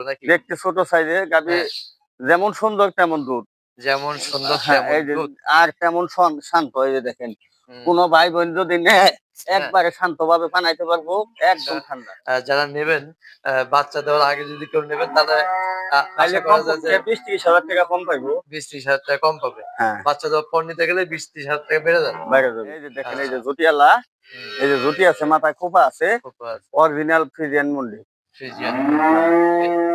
নাকি? দেখতে ছোট সাইজের গাভী, হ্যাঁ, যেমন সুন্দর তেমন দুধ। যেমন সুন্দর হ্যাঁ, তেমন এই যে দুধ। আর তেমন শান্ত, এই যে দেখেন। হুম, কোন ভাই বোন যদি নেয় হ্যাঁ, একবারে শান্তভাবে বানাইতে পারবো, আচ্ছা। একদম ঠান্ডা। যারা নেবেন বাচ্চা দেওয়ার আগে যদি কেউ নেবেন তাহলে তাইলে আশা করা যায় যে কমপক্ষে ২০-৩০ হাজার টাকা কম পাইবো। ২০-৩০ হাজার টাকা কম পাবে। হ্যাঁ, বাচ্চা দেওয়ার পর নিতে গেলে ২০-৩০ হাজার টাকা বেড়ে যাবে। বাইরে যাবে। এই যে দেখেন, এই আচ্ছা। যে জটিয়ালা, হুম, এই যে জুটি আছে, মাথায় খোপা আছে, খুব আছে। অরিজিনাল ফ্রিজিয়ান মুন্ডি। ফ্রিজিয়ান। হ্যাঁ,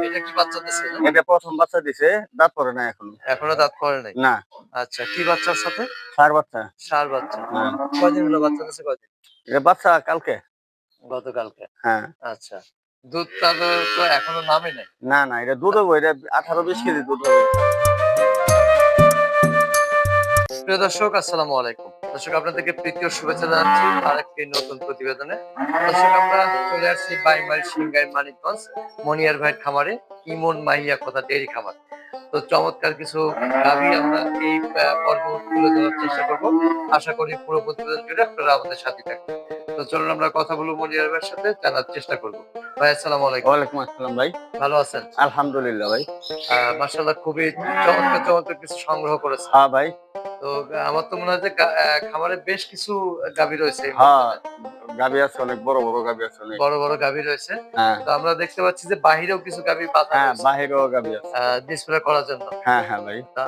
এটা কি বাচ্চা দিছে না? এটা প্রথম বাচ্চা দিছে, দাঁত পড়ে না এখনো। এখনো দাঁত পড়ে নাই। না, আচ্ছা, কি বাচ্চার সাথে? ষাঁড় বাচ্চা। ষাঁড় বাচ্চা। হ্যাঁ, কয়দিন হলো বাচ্চা দিছে কয়দিন? এটা বাচ্চা কালকে। গতকালকে। হ্যাঁ, আচ্ছা। দুধ তাহলে তো এখনো নামে নাই। না, না, এটা দুধ হবে, এটা 18-20 কেজি দুধ হবে। প্রিয় দর্শক আসসালামু আলাইকুম। দর্শক আপনাদেরকে প্রীতি ও শুভেচ্ছা জানাচ্ছি আরেকটি নতুন প্রতিবেদনে। দর্শক আমরা চলে আসছি বাইমাইল সিংগাই মানিকগঞ্জ মনিয়ার ভাইয়ের খামারে, ইমন মাহিয়া কথা ডেইরি খামার। তো চমৎকার কিছু গাভী আমরা এই পর্ব তুলে ধরার চেষ্টা করব। আশা করি পুরো প্রতিবেদন জুড়ে আপনারা আমাদের সাথে থাকবেন। তো চলুন আমরা কথা বলবো মনিয়ার ভাইয়ের সাথে, জানার চেষ্টা করব। ভাই আসসালামু আলাইকুম। ওয়ালাইকুম আসসালাম ভাই। ভালো আছেন? আলহামদুলিল্লাহ ভাই। মাশাআল্লাহ খুবই চমৎকার, চমৎকার কিছু সংগ্রহ করেছেন। হ্যাঁ ভাই। তো আমার তো মনে হয় যে খামারে বেশ কিছু গাভী রয়েছে এই হ্যাঁ, মৌসুমে। গাভী আছে অনেক, বড়, বড় গাভী আছে অনেক। বড়, বড় গাভী রয়েছে। হ্যাঁ, তো আমরা দেখতে পাচ্ছি যে বাহিরেও কিছু গাভী বাঁধা হ্যাঁ, রয়েছে বাহিরেও গাভী আছে। ডিসপ্লে করার জন্য। হ্যাঁ, হ্যাঁ ভাই। তা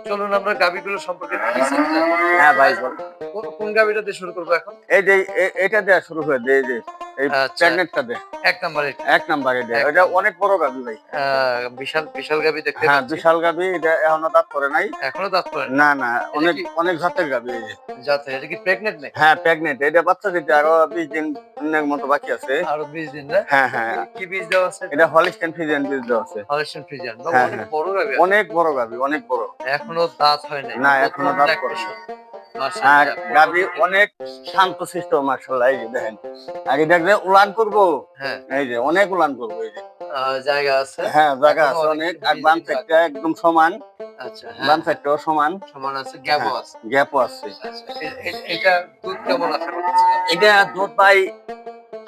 চলুন আমরা গাভীগুলো সম্পর্কে একটু বিস্তারিত জানি। হ্যাঁ ভাই, ভাই কোন গাভীটা দিয়ে শুরু করবো এখন? এই যে এটা দেয়া শুরু করে দে, এই যে এই আচ্ছা, প্রেগনেন্টটা দে। ১ নাম্বার এটা। ১ নাম্বারে দে। ১ এটা নাম্বার। অনেক বড় গাভী ভাই। বিশাল, বিশাল গাভী দেখতে হ্যাঁ, পাচ্ছি। বিশাল গাভী, এটা এখনো দাঁত পড়ে নাই। এখনো দাঁত পড়েনি। না, না, এটা অনেক কি অনেক জাতের গাভী এই যে। জাতের? এটা কি প্রেগন্যান্ট নাকি? হ্যাঁ, প্রেগনেন্ট। এটা বাচ্চা দিতে আরো ২০ দিন এর মতো বাকি আছে। আরো ২০ দিন না? হ্যাঁ, হ্যাঁ। কি বীজ দেওয়া আছে এটা? এটা হলিস্টিয়ান ফ্রিজিয়ান বীজ দেওয়া আছে। Holstein Friesian. বাহ! হ্যাঁ, অনেক হ্যাঁ। বড় গাভী আসলে। অনেক বড় গাভী, অনেক বড়। এখনো দাঁত হয় নাই। না, এখনো ১ম দাঁত পড়ে ল্যাকটেশন। নাই। আর মাশাআল্লাহ। ১ম গাভী দিকে অনেক শান্তশিষ্ট মাশাআল্লাহ, এই যে দেখেন। আর এটা যে উলান করবো, হ্যাঁ, এই যে অনেক উলান করবো এই যে। জায়গা আছে। হ্যাঁ, জায়গা এখনো আছে অনেক অনেক। কিছু আর বীজ বাম দিতে সাইডটা বাকি। একদম সমান। আচ্ছা, হ্যাঁ, বাম হ্যাঁ। সাইডটাও সমান। সমান আছে, গ্যাপও হ্যাঁ, আছে। গ্যাপও আছে। আচ্ছা, এটা দুধ কেমন আশা করতেছেন আপনি? এটা দুধ ভাই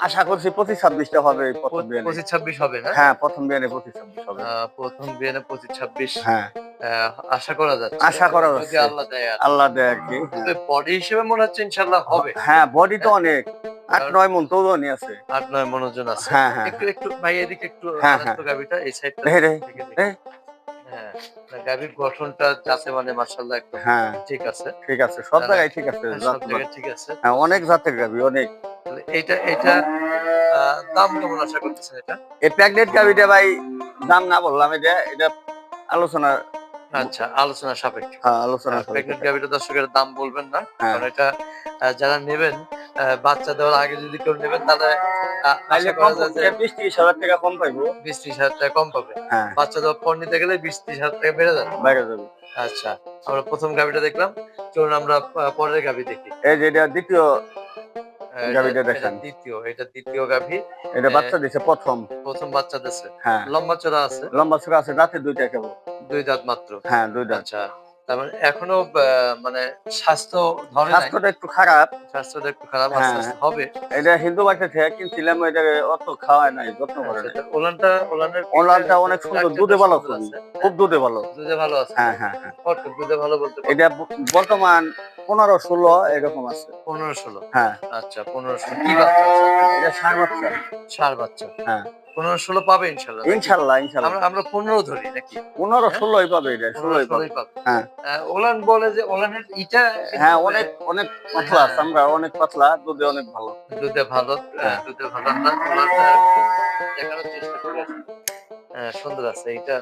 আশা করছি ২৫-২৬টা হবে এই প্রথম বিয়ানে। ২৫-২৬ হবে না? হ্যাঁ, প্রথম বিয়ানে ২৫-২৬ হবে। ১ম বিয়ানে ২৫-২৬ হ্যাঁ, আ আশা করা যাচ্ছে। আশা করা যদি যাচ্ছে। আল্লাহ দেয় আরকি। আল্লাহ দেয় আরকি। তবে হ্যাঁ। বডি হিসেবে মনে হচ্ছে ইনশাআল্লাহ হবে। হ্যাঁ, বডি তো হ্যাঁ? অনেক। কারণ ৮-৯ মণ ওজনই আছে। ৮-৯ মন ওজন আছে। হ্যাঁ, হ্যাঁ, একটু, হ্যাঁ। একটু ভাই এদিকে একটু হ্যাঁ, আনেন হ্যাঁ। তো গাভীটা এই সাইডটা রে, রে, থেকে রে। দেখি। হ্যাঁ, না গাভীর গঠনটা যাচ্ছে মানে মাশাআল্লাহ একদম হ্যাঁ, ঠিক আছে। ঠিক আছে। সব তাহলে জায়গায় ঠিক আছে। সব জাতমান। জায়গায় ঠিক আছে। হ্যাঁ, অনেক জাতের গাভী, অনেক। তাহলে এইটা আ দাম কেমন আশা করতেছেন এটা? এই প্রেগনেন্ট গাভীটা ভাই দাম না বললাম, এটা আলোচনা। আচ্ছা, আলোচনা সাপেক্ষে। হ্যাঁ, আলোচনা সাপেক্ষে প্রেগন্যান্ট থাকবে। গাভীটা দর্শকের দাম বলবেন না। হ্যাঁ। কারণ এটা যারা নেবেন বাচ্চা দেওয়ার আগে যদি কেউ নেবেন তাহলে তাইলে আশা করা যায় যে কমপক্ষে ২০-৩০ হাজার টাকা কম পাইবো। ২০-৩০ হাজার টাকা কম পাবে। হ্যাঁ, বাচ্চা দেওয়ার পর নিতে গেলে ২০-৩০ হাজার টাকা বেড়ে যাবে। বাইরে যাবে। আচ্ছা, আমরা ১ম গাভীটা দেখলাম। চলুন আমরা পরের গাভী দেখি। এই যে এটা দ্বিতীয় এটা গাভীটা এটা দেখেন। ২য় গাভী। এটা অ্যা বাচ্চা দিছে প্রথম। ১ম বাচ্চা দিছে। হ্যাঁ, লম্বা চড়া আছে। লম্বা চূড়া আছে, দাঁতে ২ টা কেবল। ২ দাঁত মাত্র। হ্যাঁ, ২ দাঁত। আচ্ছা। তার মানে এখনো মানে স্বাস্থ্য ধরে নাই। স্বাস্থ্যটা একটু খারাপ। স্বাস্থ্যটা একটু খারাপ। আস্তে, হ্যাঁ, আস্তে হবে। এটা হিন্দু বাড়িতে থেকে কিনছিলাম, এটা অত খাওয়ায় নাই, যত্ন করে আচ্ছা, নাই। তো ওলানের ওলানটা অনেক সুন্দর, স্ট্রাকচারটা দুধে ভালো সুন্দর খুবই। আছে। খুব হ্যাঁ? দুধে ভালো। দুধে ভালো আছে না? হ্যাঁ, হ্যাঁ, হ্যাঁ। কতটুক দুধে ভালো বলতে এটা কতটুক? বর্তমান ১৫-১৬ এরকম আছে। ১৫-১৬ হ্যাঁ, আচ্ছা ১৫-১৬ কি বাচ্চা আছে আপনার? এটা ষাঁড় বাচ্চা। ষাঁড় বাচ্চা। হ্যাঁ, ১৫-১৬ পাবে ইনশাআল্লাহ নাকি? ইনশাল্লাহ, ইনশাল্লাহ। আমরা ১৫ ধরি নাকি? হ্যাঁ? ১৫-১৬ই পাবে এটা, ১৬ই ১৫-১৬ পাবে। ই পাবে। হ্যাঁ, ওলান বলে যে ওলানের ইটা কিন্তু হ্যাঁ, অনেক, অনেক পাতলা হ্যাঁ, চামড়া, অনেক পাতলা, দুধে অনেক ভালো। দুধে ভালো হ্যাঁ, দুধে ভালো আমরা ওলানটা দেখানোর চেষ্টা করি আসলে। সুন্দর আছে। এটা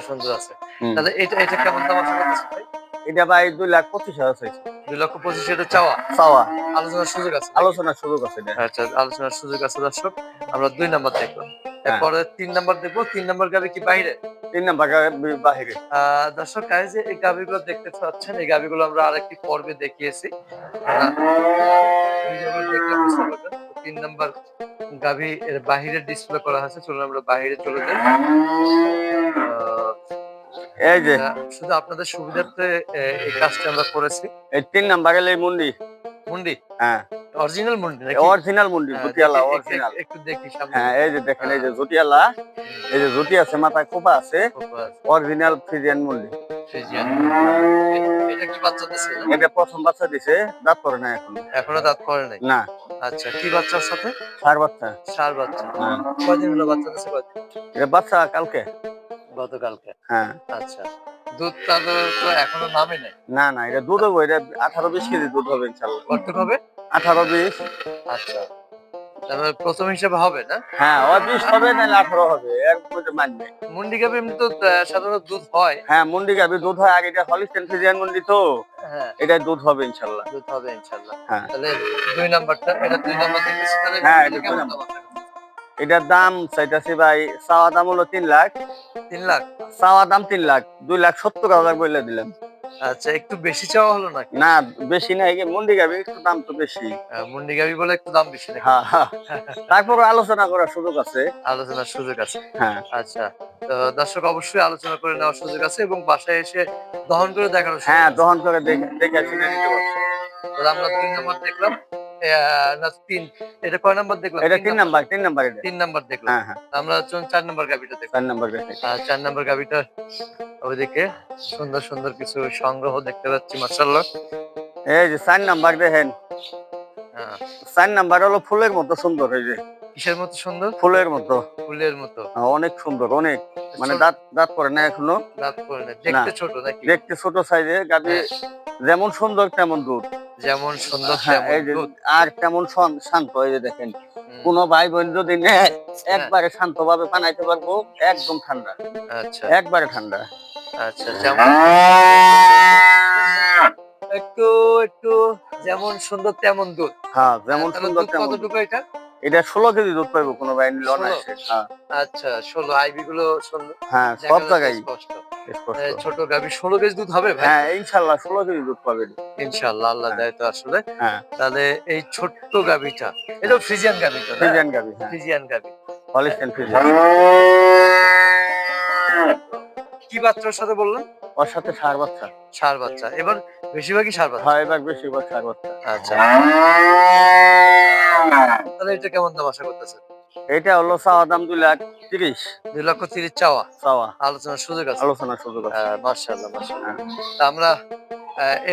সুন্দর আছে। হুম। তাহলে এটা কেমন দাম আশা করতেছেন ভাই? এটা ভাই ২,২৫,০০০ চাইছে। ২,২৫,০০০ এটা চাওয়া। চাওয়া। আলোচনার সুযোগ আছে নাকি? আলোচনার সুযোগ আছে এটা। আচ্ছা, আলোচনার সুযোগ আছে দর্শক। আমরা ২ নাম্বার দেখলাম। হ্যাঁ, এরপরে ৩ নাম্বার দেখব। ৩ নাম্বার গাভি কি বাইরে? ৩ নাম্বার বাহিরে। আ দর্শক গাইস এই গাভিগুলো দেখতে পাচ্ছেন, এই গাভিগুলো আমরা আরেকটি পর্বে দেখিয়েছি। ভিডিওগুলো দেখলে বুঝতে পারবেন। ৩ নাম্বার গাভি এর বাহিরে ডিসপ্লে করা আছে। চলুন আমরা বাহিরে চলে যাই। আ এই যে শুধু আপনাদের সুবিধার্থে এই কাজটা আমরা করেছি। এই ৩ নাম্বারের এই মুন্ডি। মুন্ডি? হ্যাঁ, অরিজিনাল মুন্ডি নাকি? অরিজিনাল মুন্ডি, হ্যাঁ, জুটিয়ালা দেখি, অরিজিনাল। একটু দেখি সামনে হ্যাঁ, দেখি। এই যে দেখেন, এই যে হ্যাঁ, জুটিয়ালা, হুম, এই যে জুটি আছে, মাথায় খোপা আছে, খোপা আছে, অরিজিনাল ফ্রিজিয়ান মুন্ডি। ফ্রিজিয়ান মুন্ডি। হ্যাঁ, এটা কি বাচ্চা দিছে না? এটা প্রথম বাচ্চা দিছে, দাঁত পড়ে না এখনো। এখনো দাঁত পড়ে নাই। না, আচ্ছা, কি বাচ্চার সাথে? ষাঁড় বাচ্চা। ষাঁড় বাচ্চা। হ্যাঁ, কয়দিন হলো বাচ্চা দিছে কয়দিন? এটা বাচ্চা কালকে। গতকালকে। হ্যাঁ, আচ্ছা। দুধ তাহলে তো এখনো নামে নাই। না না, এটা দুধ হবে, এটা 18-20 কেজি দুধ হবে ইনশাল্লাহ। কতটুক হবে? 18-20। আচ্ছা। তাহলে প্রথম হিসেবে হবে না? হ্যাঁ, ওই 20 হবে নাহলে 18 হবে, এর মধ্যে মানবে। মুন্ডি গাভী এমনি তো সাধারণত দুধ হয়। হ্যাঁ, মুন্ডি গাভী দুধ হয়, আর এটা হলিস্টিয়ান ফ্রিজিয়ান মুন্ডি তো, হ্যাঁ, এটা দুধ হবে ইনশাল্লাহ। দুধ হবে ইনশাআল্লাহ। হ্যাঁ, তাহলে ২ নাম্বারটা, এটা ২ নাম্বার দেখতেছি তাহলে হ্যাঁ, এটা এটা কেমন 2 দাম নাম্বার। আছে? এটার দাম চাইতেছি ভাই, চাওয়া দাম হলো 3 লাখ, ৩ লাখ? চাওয়া দাম 3 লাখ, 2,70,000 বলে দিলাম। আচ্ছা, একটু বেশি চাওয়া হলো নাকি? না, বেশি না, এই যে মুন্ডি গাভী একটু দাম তো বেশি। মুন্ডি গাভী বলে একটু দাম বেশি নাকি? হ্যাঁ, হ্যাঁ, তারপর আলোচনা করার সুযোগ আছে। আলোচনার সুযোগ আছে। হ্যাঁ, আচ্ছা। তো দর্শক অবশ্যই আলোচনা করে নেওয়ার সুযোগ আছে এবং বাসায় এসে দহন করে দেখারও সুযোগ হ্যাঁ, আছে। দহন করে দেখে দেখে শুনে নিতে পারছি। তাহলে আমরা ২ নাম্বার দেখলাম। না ৩, এটা কয় নাম্বার দেখলাম? এটা ৩ 3 নাম্বার, 3 নাম্বার এটা। ৩ নাম্বার দেখলাম। হ্যাঁ, হ্যাঁ, আমরা চলুন ৪ নাম্বার গাভীটা দেখব। 4 নাম্বার দেখে। ৪ নাম্বার গাভীটা ওইদিকে সুন্দর, সুন্দর কিছু সংগ্রহ দেখতে পাচ্ছি মাশাআল্লাহ। এই যে 4 নাম্বার দেখেন, হ্যাঁ। 4 নাম্বার হলো ফুলের মতো সুন্দর, এই যে কিসের মতো সুন্দর? ফুলের মতো। ফুলের মতো। অনেক সুন্দর, অনেক, মানে ছোট, দাঁত দাঁত পড়ে না এখনো। দাঁত পড়ে নাই। না, দেখতে ছোট নাকি? দেখতে ছোট সাইজে গাভী, হ্যাঁ। যেমন সুন্দর তেমন দুধ। যেমন সুন্দর হ্যাঁ, তেমন এই যে দুধ। আর তেমন শান্ত, এই যে দেখেন, হুম, কোন ভাই বোন যদি নেয় হ্যাঁ। একবারে শান্তভাবে বানাইতে পারবো, একদম ঠান্ডা, আচ্ছা, একবারে ঠান্ডা। আচ্ছা। যেমন একটু, একটু যেমন সুন্দর তেমন দুধ। হ্যাঁ, যেমন তাহলে সুন্দর দুধ তেমন দুধ। কতটুকু এটা? এটা 16 কেজি দুধ পাইবো কোনো ভাই নিলে ১৬? অনায়াসে। হ্যাঁ, আচ্ছা, ১৬ আইবি গুলো সুন্দর হ্যাঁ, দেখা সব যাচ্ছে জায়গায় স্পষ্ট। স্পষ্ট। ছোট গাভী ১৬ কেজি দুধ হবে ভাই? হ্যাঁ, ইনশাল্লাহ 16 কেজি দুধ পাবে। ইনশাআল্লাহ, আল্লাহ হ্যাঁ, দেয় তো আসলে। হ্যাঁ, তাহলে এই ছোট্ট গাভীটা, এটাও ফ্রিজিয়ান গাভী তো না? ফ্রিজিয়ান গাভী। হ্যাঁ, ফ্রিজিয়ান গাভী। Holstein Friesian. কি বাচ্চার সাথে বললেন? ওর সাথে ষাঁড় বাচ্চা। ষাঁড় বাচ্চা। এবার বেশিরভাগই ষাঁড় বাচ্চা। হয়, এবার বেশিরভাগ ষাঁড় বাচ্চা। আচ্ছা। তাহলে এটা কেমন দাম আশা করতেছেন? এটা হলো চাওয়া দাম 2,30,000, ২,৩০,০০০ চাওয়া। চাওয়া, আলোচনার সুযোগ আছে। আলোচনার সুযোগ আছে। মাশাআল্লাহ, মাশাআল্লাহ। হ্যাঁ, তা আমরা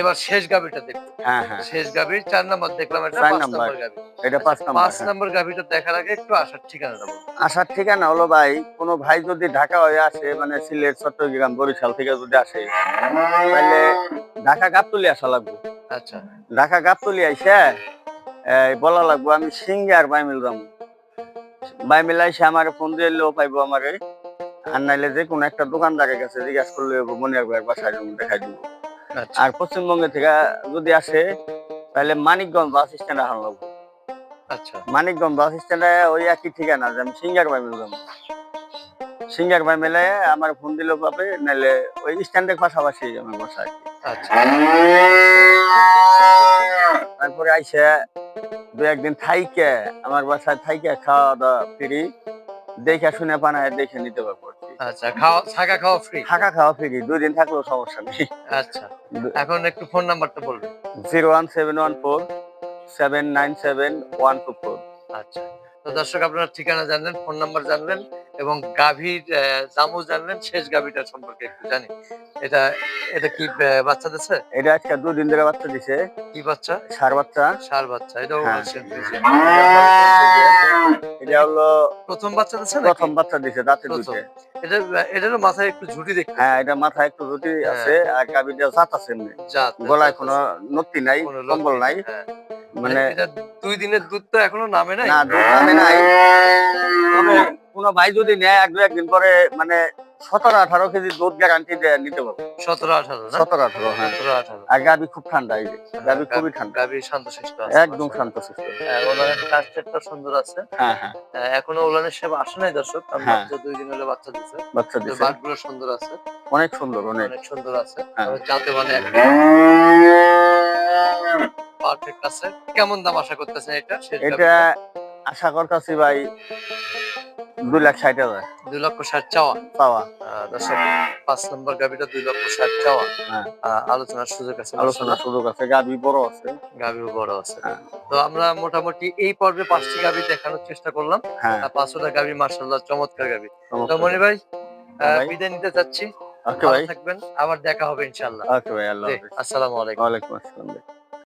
এবার শেষ গাভীটা দেখব। হ্যাঁ, হ্যাঁ, শেষ গাভীর ৪ নাম্বার দেখলাম, এটা 4 ৫ নাম্বার, নাম্বার গাভী। এটা আচ্ছা, 5 নাম্বার। ৫ হ্যাঁ, নাম্বার গাভীটা দেখার আগে একটু আসার ঠিকানাটা বলুন। আসার ঠিকানা হলো ভাই, কোনো ভাই যদি ঢাকা হয়ে আসে, মানে সিলেট, চট্টগ্রাম, বরিশাল থেকে যদি আসে, তাহলে ঢাকা গাবতলী আসা লাগবে। আচ্ছা, ঢাকা গাবতলী আইসা বলা লাগবো আমি সিঙ্গার বাইমিল যাবো। বাইমিল আইসা আমার ফোন দিয়ে এলেও পাইবো আমারে, আর নাইলে যে কোনো একটা দোকানদারের কাছে জিজ্ঞাসা করলে হইবো, মনিয়ার ভাইয়ের বাসায় যাবো, দেখাই দিব। আচ্ছা, আর পশ্চিমবঙ্গে থেকে যদি আসে, তাহলে মানিকগঞ্জ বাস স্ট্যান্ডে আসান লাগবো। আচ্ছা, মানিকগঞ্জ বাস স্ট্যান্ডে ওই একই ঠিকানা যে আমি সিঙ্গার বাইমিল যাবো। সিঙ্গার ভাই মেলে আমার ফোন দিলেও পাবে, নাহলে ওই স্ট্যান্ডের পাশাপাশি আমার বাসা আর কি। আচ্ছা, তারপরে আইসা 2-1 দিন থাইকে আমার বাসায় থাইকে খাওয়া দাওয়া ফ্রি, দেখে শুনে বানায় দেখে নিতে পারবো আর কি। আচ্ছা। থাকা খাওয়া ফ্রি। থাকা খাওয়া ফ্রি, 2 দিন থাকলেও সমস্যা নেই। আচ্ছা। এখন একটু ফোন নাম্বারটা বলবেন। 01714-797-124। আচ্ছা। তো দর্শক আপনারা ঠিকানা জানলেন, ফোন নাম্বার জানলেন এবং গাভীর দামও জানলেন। শেষ গাভীটা সম্পর্কে একটু জানি। এটা এটা কি বাচ্চা দিছে? এটা আজকে 2 দিন ধরে বাচ্চা দিছে, কি বাচ্চা? ষাঁড় বাচ্চা। ষাঁড় বাচ্চা। এটাও হ্যাঁ, হোলস্টিয়ান ফ্রিজিয়ান। এটা হলো প্রথম বাচ্চা দিছে নাকি? প্রথম বাচ্চা দিছে, দাঁতে প্রথম। দুইটা। এটারও মাথায় একটু ঝুঁটি দেখতেছি। হ্যাঁ, এটা মাথায় একটু রুটি আছে, হ্যাঁ, আর গাভীটা জাত আছে এমনি। জাত গলায় জাত কোনো আছে। নতি নাই, কোনো কম্বল লক্ষী নাই, নেই। হ্যাঁ। মানে এটা ২ দিনের দুধ তো এখনো নামে নাই? না, দুধ নামে নাই। তবে কোনো ভাই যদি নেয় 1-2 দিন পরে, মানে 17-18 কেজি দুধ গ্যারান্টি দেয় নিতে পারবো। ১৭-১৮ না? 17-18, হ্যাঁ। ১৭-১৮। আর গাভী খুব ঠান্ডা, এই যে গাভী খুবই ঠান্ডা, গাভী শান্তশিষ্ট আছে একদম মাশাআল্লাহ। শান্তশিষ্ট। ওলানের কাস্টেরটা সুন্দর আছে। হ্যাঁ, হ্যাঁ, এখনো ওলানের সেবা আসে নাই দর্শক। কারণ হ্যাঁ, মাত্র ২ দিন হলো বাচ্চা দিছে। বাচ্চা তো দিছে, বাটগুলো সুন্দর আছে। অনেক সুন্দর, অনেক। অনেক সুন্দর আছে। হ্যাঁ, তবে জাতে মানে পারফেক্ট আছে। কেমন দাম আশা করতেছেন এটা শেষ এটা গাভীটা? আশা করতেছি ভাই 2,60,000 2,60,000 চাওয়া। পাওয়া। দর্শক 5 নম্বর গাভিটা 2,60,000 চাওয়া। হ্যাঁ, আলোচনার সুযোগ আছে আলোচনার মাশাআল্লাহ। সুযোগ আছে, গাভী বড় আছে। গাভিও বড় আছে। হ্যাঁ, তো আমরা মোটামুটি এই পর্বে ৫ টি গাভি দেখানোর চেষ্টা করলাম। হ্যাঁ, ৫ টা গাভি মাশাআল্লাহ চমৎকার গাভি। তো চমৎকার। মনি ভাই হ্যাঁ ভাই, বিদায় নিতে চাচ্ছি। ওকে ভালো ভাই, থাকবেন। আবার দেখা হবে ইনশাআল্লাহ। ওকে ভাই, আল্লাহ জি, হাফেজ। আসসালামু আলাইকুম। ওয়ালাইকুম আসসালাম ভাই।